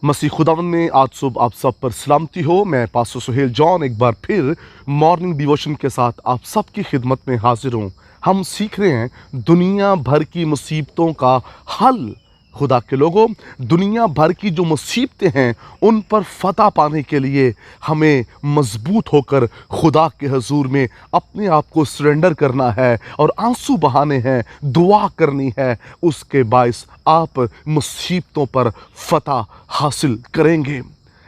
मसीह खुदावन में आज सुबह आप सब पर सलामती हो। मैं पास्टर सुहेल जॉन एक बार फिर मॉर्निंग डिवोशन के साथ आप सबकी खिदमत में हाजिर हूँ। हम सीख रहे हैं दुनिया भर की मुसीबतों का हल। खुदा के लोगों, दुनिया भर की जो मुसीबतें हैं उन पर फतह पाने के लिए हमें मजबूत होकर खुदा के हजूर में अपने आप को सरेंडर करना है और आंसू बहाने हैं, दुआ करनी है। उसके बायस आप मुसीबतों पर फतह हासिल करेंगे।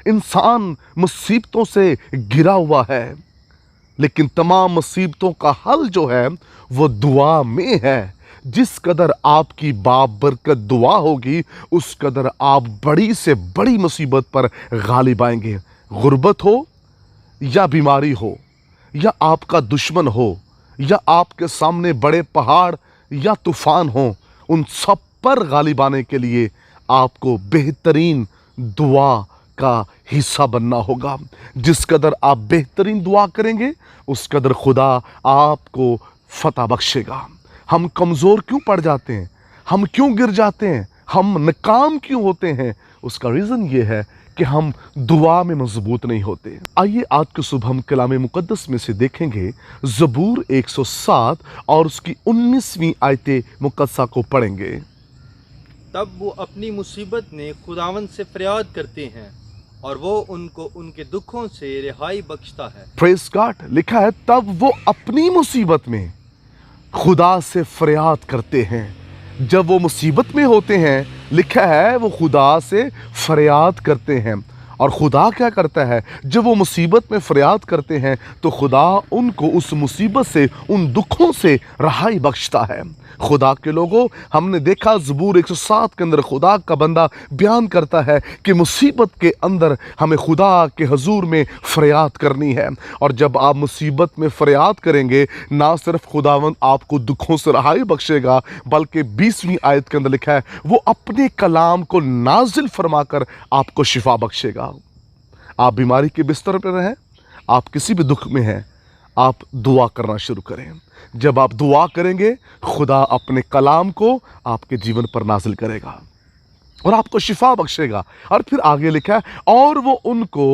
इंसान मुसीबतों से घिरा हुआ है, लेकिन तमाम मुसीबतों का हल जो है वो दुआ में है। जिस कदर आपकी बाबरकत दुआ होगी उस कदर आप बड़ी से बड़ी मुसीबत पर गालिब आएंगे। गुर्बत हो या बीमारी हो या आपका दुश्मन हो या आपके सामने बड़े पहाड़ या तूफान हो, उन सब पर गालिब आने के लिए आपको बेहतरीन दुआ का हिस्सा बनना होगा। जिस कदर आप बेहतरीन दुआ करेंगे उस कदर खुदा आपको फतह बख्शेगा। हम कमज़ोर क्यों पड़ जाते हैं, हम क्यों गिर जाते हैं, हम नाकाम क्यों होते हैं? उसका रीज़न ये है कि हम दुआ में मजबूत नहीं होते। आइए आज की सुबह हम कलाम मुकद्दस में से देखेंगे ज़बूर 107 और उसकी 19वीं आयत मुकद्दसा को पढ़ेंगे। तब वो अपनी मुसीबत में खुदावंद से फरियाद करते हैं और वो उनको उनके दुखों से रिहाई बख्शता है। Praise God. लिखा है तब वो अपनी मुसीबत में खुदा से फरियाद करते हैं। जब वो मुसीबत में होते हैं, लिखा है वो खुदा से फरियाद करते हैं। और खुदा क्या करता है? जब वो मुसीबत में फरियाद करते हैं तो खुदा उनको उस मुसीबत से, उन दुखों से रहाई बख्शता है। खुदा के लोगों, हमने देखा ज़बूर 107 के अंदर खुदा का बंदा बयान करता है कि मुसीबत के अंदर हमें खुदा के हजूर में फरियाद करनी है। और जब आप मुसीबत में फरियाद करेंगे, ना सिर्फ खुदावंद आपको दुखों से रहाई बख्शेगा, बल्कि 20वीं आयत के अंदर लिखा है वो अपने कलाम को नाजिल फरमाकर आपको शिफा बख्शेगा। आप बीमारी के बिस्तर पर हैं, आप किसी भी दुख में हैं, आप दुआ करना शुरू करें। जब आप दुआ करेंगे, खुदा अपने कलाम को आपके जीवन पर नाजिल करेगा और आपको शिफा बख्शेगा। और फिर आगे लिखा है और वो उनको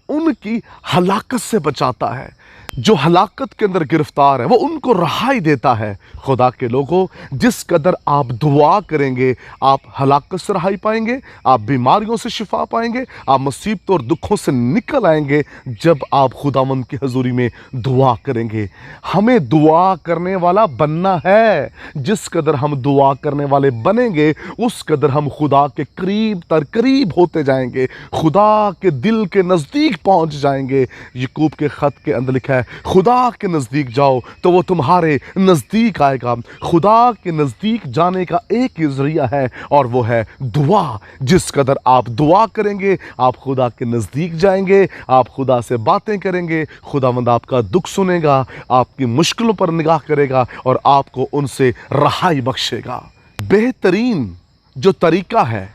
उनकी हलाकत से बचाता है। जो हलाकत के अंदर गिरफ्तार है वो उनको रहाई देता है। खुदा के लोगों, जिस कदर आप दुआ करेंगे आप हलाकत से रहाई पाएंगे, आप बीमारियों से शिफा पाएंगे, आप मुसीबतों और दुखों से निकल आएंगे जब आप खुदावंद की हजूरी में दुआ करेंगे। हमें दुआ करने वाला बनना है। जिस कदर हम दुआ करने वाले बनेंगे उस कदर हम खुदा के करीब तर करीब होते जाएंगे, खुदा के दिल के नज़दीक पहुंच जाएंगे। याकूब के ख़त के अंदर लिखा है खुदा के नज़दीक जाओ तो वो तुम्हारे नज़दीक आएगा। खुदा के नज़दीक जाने का एक ही ज़रिया है और वो है दुआ। जिस कदर आप दुआ करेंगे आप खुदा के नज़दीक जाएंगे, आप खुदा से बातें करेंगे, खुदावंद आपका दुख सुनेगा, आपकी मुश्किलों पर निगाह करेगा और आपको उनसे रहाई बख्शेगा। बेहतरीन जो तरीका है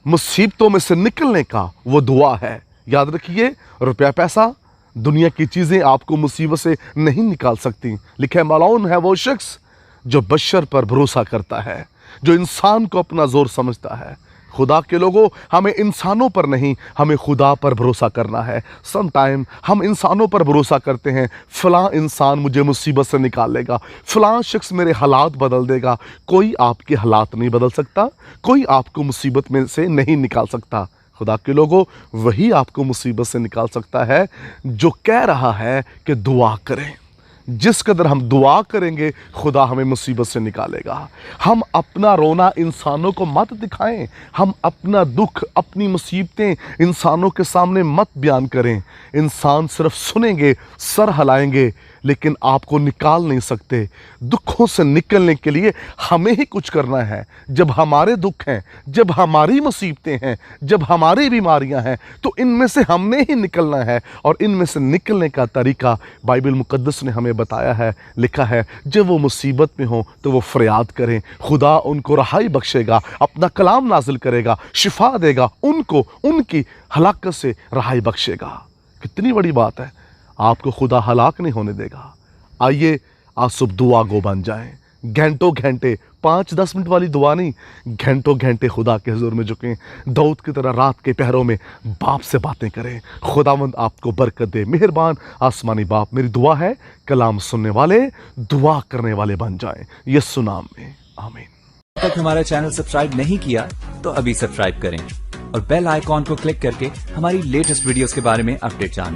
मुसीबतों में से निकलने का वो दुआ है। याद रखिए, रुपया पैसा दुनिया की चीज़ें आपको मुसीबत से नहीं निकाल सकती। लिखा है मलाउन है वो शख्स जो बशर पर भरोसा करता है, जो इंसान को अपना जोर समझता है। खुदा के लोगों, हमें इंसानों पर नहीं, हमें खुदा पर भरोसा करना है। सम टाइम हम इंसानों पर भरोसा करते हैं, फ़लाँ इंसान मुझे मुसीबत से निकाल लेगा, फ़लाँ शख्स मेरे हालात बदल देगा। कोई आपके हालात नहीं बदल सकता, कोई आपको मुसीबत में से नहीं निकाल सकता। खुदा के लोगों, वही आपको मुसीबत से निकाल सकता है जो कह रहा है कि दुआ करें। जिस कदर हम दुआ करेंगे खुदा हमें मुसीबत से निकालेगा। हम अपना रोना इंसानों को मत दिखाएं, हम अपना दुख, अपनी मुसीबतें इंसानों के सामने मत बयान करें। इंसान सिर्फ सुनेंगे, सर हिलाएंगे, लेकिन आपको निकाल नहीं सकते। दुखों से निकलने के लिए हमें ही कुछ करना है। जब हमारे दुख हैं, जब हमारी मुसीबतें हैं, जब हमारी बीमारियां हैं, तो इनमें से हमने ही निकलना है। और इनमें से निकलने का तरीका बाइबल मुकद्दस ने हमें बताया है। लिखा है जब वो मुसीबत में हो तो वो फरियाद करें, खुदा उनको रहाई बख्शेगा, अपना कलाम नाजिल करेगा, शिफा देगा, उनको उनकी हलाकत से रहाई बख्शेगा। कितनी बड़ी बात है! आपको खुदा हलाक नहीं होने देगा। आइए आज सुबह दुआ गो बन जाएं। घंटों घंटे 5-10 मिनट वाली दुआ नहीं, घंटों घंटे खुदा के हुजूर में झुकें, दाऊद की तरह रात के पहरों में बाप से बातें करें। खुदावंद आपको बरकत दे। मेहरबान आसमानी बाप, मेरी दुआ है कलाम सुनने वाले दुआ करने वाले बन जाएं, यीशु नाम में, आमीन। अब तक हमारा चैनल सब्सक्राइब नहीं किया तो अभी सब्सक्राइब करें और बेल आइकॉन को क्लिक करके हमारी लेटेस्ट वीडियोस के बारे में अपडेट जानें।